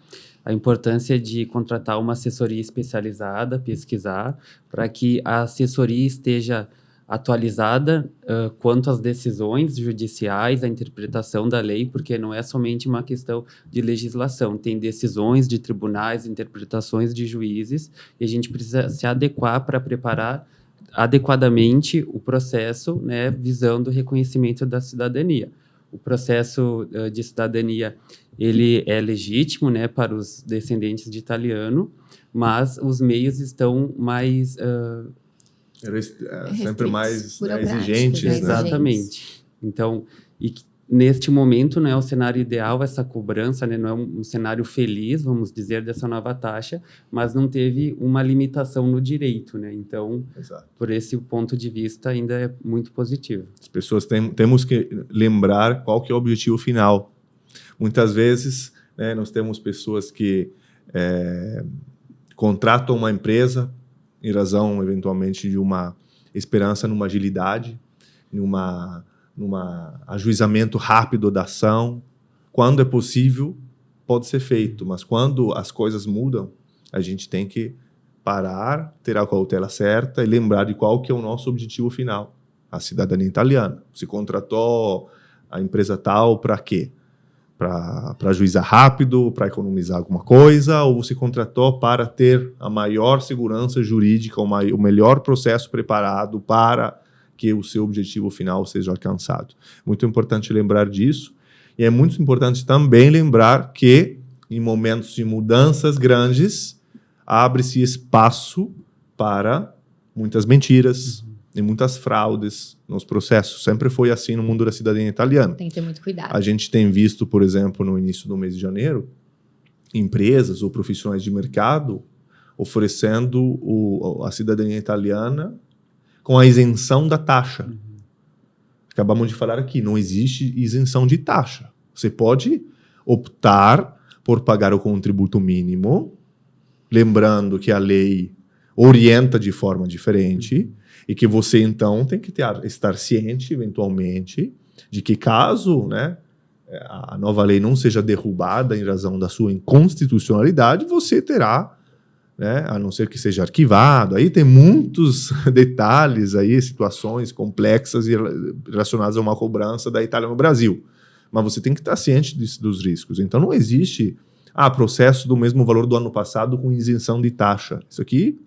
a importância de contratar uma assessoria especializada, pesquisar, para que a assessoria esteja atualizada quanto às decisões judiciais, a interpretação da lei, porque não é somente uma questão de legislação, tem decisões de tribunais, interpretações de juízes, e a gente precisa se adequar para preparar adequadamente o processo, né, visando o reconhecimento da cidadania. O processo de cidadania, ele é legítimo, né, para os descendentes de italiano, mas os meios estão mais... sempre mais burocráticos, exigentes, né? Exatamente. Então, neste momento, não é o cenário ideal, essa cobrança, né, não é um cenário feliz, vamos dizer, dessa nova taxa, mas não teve uma limitação no direito, né? Então, Exato. por esse ponto de vista, ainda é muito positivo. As pessoas temos que lembrar qual que é o objetivo final. Muitas vezes, né, nós temos pessoas que contratam uma empresa em razão, eventualmente, de uma esperança numa agilidade, numa ajuizamento rápido da ação. Quando é possível, pode ser feito, mas quando as coisas mudam, a gente tem que parar, ter a cautela certa e lembrar de qual que é o nosso objetivo final, a cidadania italiana. Se contratou a empresa tal para quê? Para ajuizar rápido, para economizar alguma coisa, ou você contratou para ter a maior segurança jurídica, o melhor processo preparado para que o seu objetivo final seja alcançado. Muito importante lembrar disso. E é muito importante também lembrar que, em momentos de mudanças grandes, abre-se espaço para muitas mentiras e muitas fraudes nos processos. Sempre foi assim no mundo da cidadania italiana. Tem que ter muito cuidado. A gente tem visto, por exemplo, no início do mês de janeiro, empresas ou profissionais de mercado oferecendo a cidadania italiana com a isenção da taxa. Acabamos de falar aqui, não existe isenção de taxa. Você pode optar por pagar o contributo mínimo, lembrando que a lei orienta de forma diferente e que você, então, tem que estar ciente, eventualmente, de que caso, né, a nova lei não seja derrubada em razão da sua inconstitucionalidade, você terá, né, a não ser que seja arquivado. Aí tem muitos detalhes, aí, situações complexas relacionadas a uma cobrança da Itália no Brasil. Mas você tem que estar ciente dos riscos. Então não existe processo do mesmo valor do ano passado com isenção de taxa. Isso aqui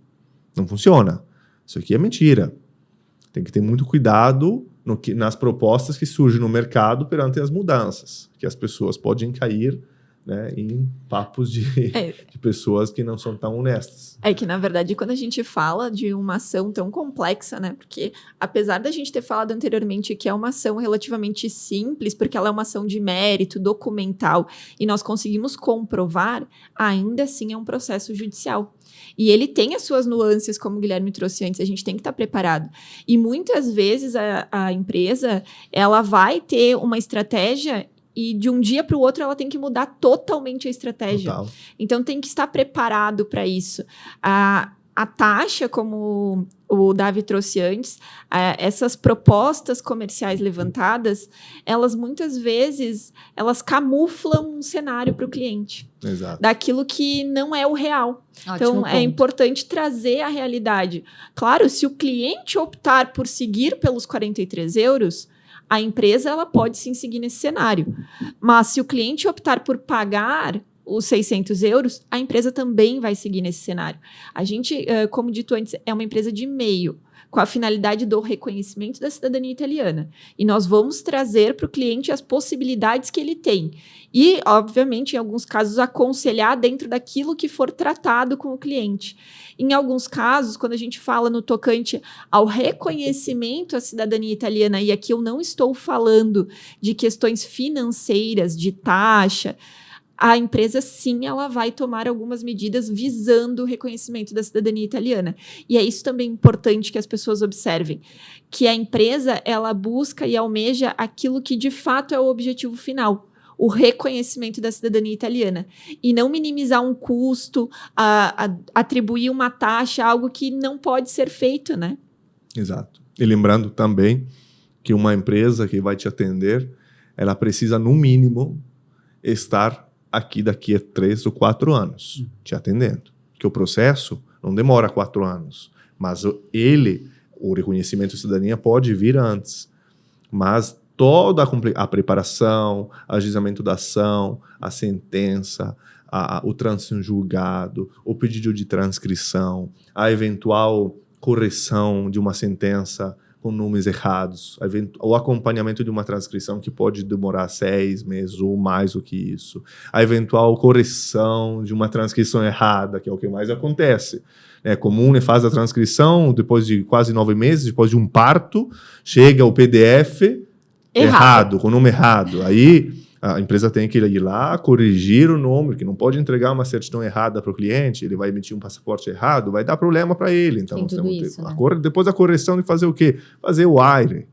não funciona. Isso aqui é mentira. Tem que ter muito cuidado nas propostas que surgem no mercado perante as mudanças, que as pessoas podem cair, né, em papos de pessoas que não são tão honestas. É que, na verdade, quando a gente fala de uma ação tão complexa, né, porque apesar da gente ter falado anteriormente que é uma ação relativamente simples, porque ela é uma ação de mérito, documental, e nós conseguimos comprovar, ainda assim é um processo judicial. E ele tem as suas nuances, como o Guilherme trouxe antes, a gente tem que estar preparado. E muitas vezes a empresa, ela vai ter uma estratégia e de um dia para o outro ela tem que mudar totalmente a estratégia. Total. Então tem que estar preparado para isso. a taxa, como o Davi trouxe antes, essas propostas comerciais levantadas, elas muitas vezes elas camuflam um cenário para o cliente. Exato. Daquilo que não é o real. Ótimo Então, ponto. é importante trazer a realidade. Claro, se o cliente optar por seguir pelos 43 euros, a empresa ela pode sim seguir nesse cenário. Mas se o cliente optar por pagar os 600 euros, a empresa também vai seguir nesse cenário. A gente, como dito antes, é uma empresa de meio, com a finalidade do reconhecimento da cidadania italiana. E nós vamos trazer para o cliente as possibilidades que ele tem. E, obviamente, em alguns casos, aconselhar dentro daquilo que for tratado com o cliente. Em alguns casos, quando a gente fala no tocante ao reconhecimento à cidadania italiana, e aqui eu não estou falando de questões financeiras, de taxa, a empresa, sim, ela vai tomar algumas medidas visando o reconhecimento da cidadania italiana. E é isso também importante que as pessoas observem, que a empresa, ela busca e almeja aquilo que, de fato, é o objetivo final, o reconhecimento da cidadania italiana. E não minimizar um custo, atribuir uma taxa, algo que não pode ser feito, né? Exato. E lembrando também que uma empresa que vai te atender, ela precisa, no mínimo, estar aqui daqui a 3 ou 4 anos, te atendendo. Porque o processo não demora 4 anos, mas o reconhecimento de cidadania pode vir antes. Mas toda a preparação, ajuizamento da ação, a sentença, o trânsito em julgado, o pedido de transcrição, a eventual correção de uma sentença com números errados, o acompanhamento de uma transcrição que pode demorar 6 meses ou mais do que isso, a eventual correção de uma transcrição errada, que é o que mais acontece. É comum, né, faz a transcrição, depois de quase 9 meses, depois de um parto, chega o PDF errado, com o nome errado. Aí a empresa tem que ir lá, corrigir o nome, que não pode entregar uma certidão errada para o cliente, ele vai emitir um passaporte errado, vai dar problema para ele. Então, nós temos isso, né? depois da correção de fazer o quê? Fazer o AIRE.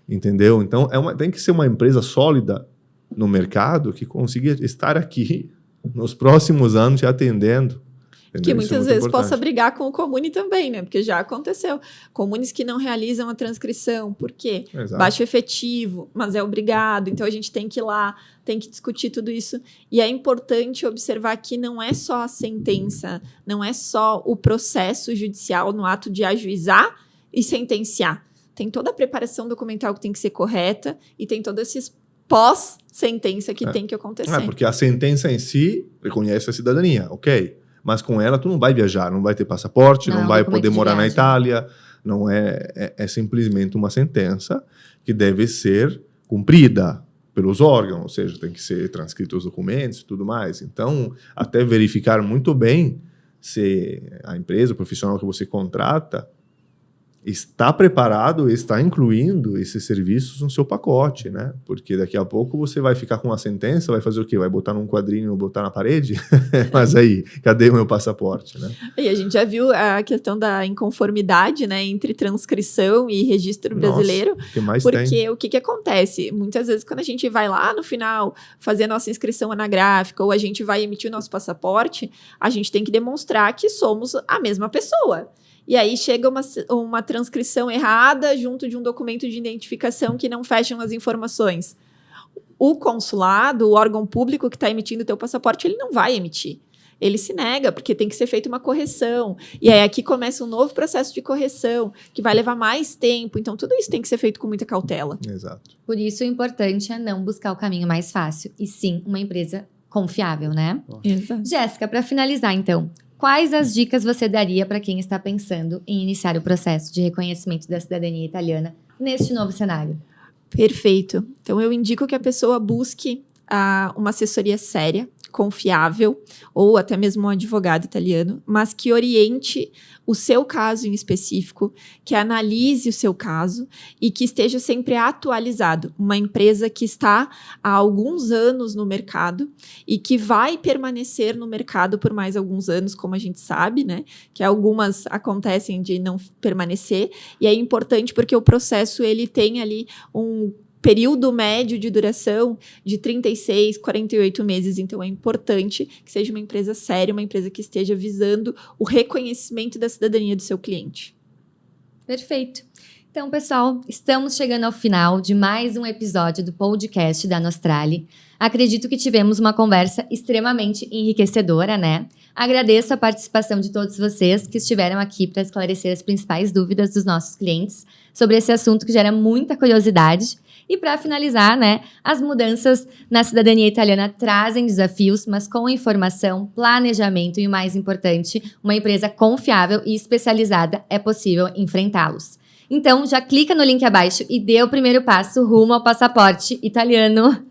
Entendeu? Então, tem que ser uma empresa sólida no mercado que consiga estar aqui nos próximos anos te atendendo. Que muitas vezes importante. possa brigar com o Comune também, né? Porque já aconteceu. Comunes que não realizam a transcrição, por quê? Exato. Baixo efetivo, mas é obrigado. Então, a gente tem que ir lá, tem que discutir tudo isso. E é importante observar que não é só a sentença, não é só o processo judicial no ato de ajuizar e sentenciar. Tem toda a preparação documental que tem que ser correta e tem todos esses pós-sentença que tem que acontecer. Porque a sentença em si reconhece a cidadania, ok? Mas com ela tu não vai viajar, não vai ter passaporte, não vai poder morar na Itália. Não é simplesmente uma sentença que deve ser cumprida pelos órgãos, ou seja, tem que ser transcritos os documentos e tudo mais. Então, até verificar muito bem se a empresa, o profissional que você contrata, está preparado e está incluindo esses serviços no seu pacote, né? Porque daqui a pouco você vai ficar com uma sentença, vai fazer o quê? Vai botar num quadrinho, botar na parede? Mas aí, cadê o meu passaporte, né? E a gente já viu a questão da inconformidade, né, entre transcrição e registro brasileiro. Nossa, que mais porque tem? o que acontece? Muitas vezes, quando a gente vai lá no final fazer a nossa inscrição anagráfica ou a gente vai emitir o nosso passaporte, a gente tem que demonstrar que somos a mesma pessoa. E aí chega uma transcrição errada junto de um documento de identificação que não fecham as informações. O consulado, o órgão público que está emitindo o teu passaporte, ele não vai emitir. Ele se nega, porque tem que ser feita uma correção. E aí aqui começa um novo processo de correção, que vai levar mais tempo. Então, tudo isso tem que ser feito com muita cautela. Exato. Por isso, o importante é não buscar o caminho mais fácil, e sim uma empresa confiável, né? Exato. Jéssica, para finalizar, então, quais as dicas você daria para quem está pensando em iniciar o processo de reconhecimento da cidadania italiana neste novo cenário? Perfeito. Então, eu indico que a pessoa busque uma assessoria séria, confiável, ou até mesmo um advogado italiano, mas que oriente o seu caso em específico, que analise o seu caso e que esteja sempre atualizado. Uma empresa que está há alguns anos no mercado e que vai permanecer no mercado por mais alguns anos, como a gente sabe, né? Que algumas acontecem de não permanecer, e é importante porque o processo ele tem ali um período médio de duração de 36, 48 meses. Então, é importante que seja uma empresa séria, uma empresa que esteja visando o reconhecimento da cidadania do seu cliente. Perfeito. Então, pessoal, estamos chegando ao final de mais um episódio do podcast da Nostrali. Acredito que tivemos uma conversa extremamente enriquecedora, né? Agradeço a participação de todos vocês que estiveram aqui para esclarecer as principais dúvidas dos nossos clientes sobre esse assunto que gera muita curiosidade. E para finalizar, né, as mudanças na cidadania italiana trazem desafios, mas com informação, planejamento e, o mais importante, uma empresa confiável e especializada, é possível enfrentá-los. Então, já clica no link abaixo e dê o primeiro passo rumo ao passaporte italiano.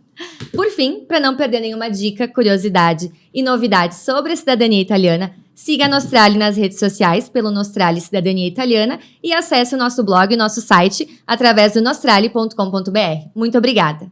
Por fim, para não perder nenhuma dica, curiosidade e novidade sobre a cidadania italiana, siga a Nostrali nas redes sociais pelo Nostrali Cidadania Italiana e acesse o nosso blog e nosso site através do nostrali.com.br. Muito obrigada!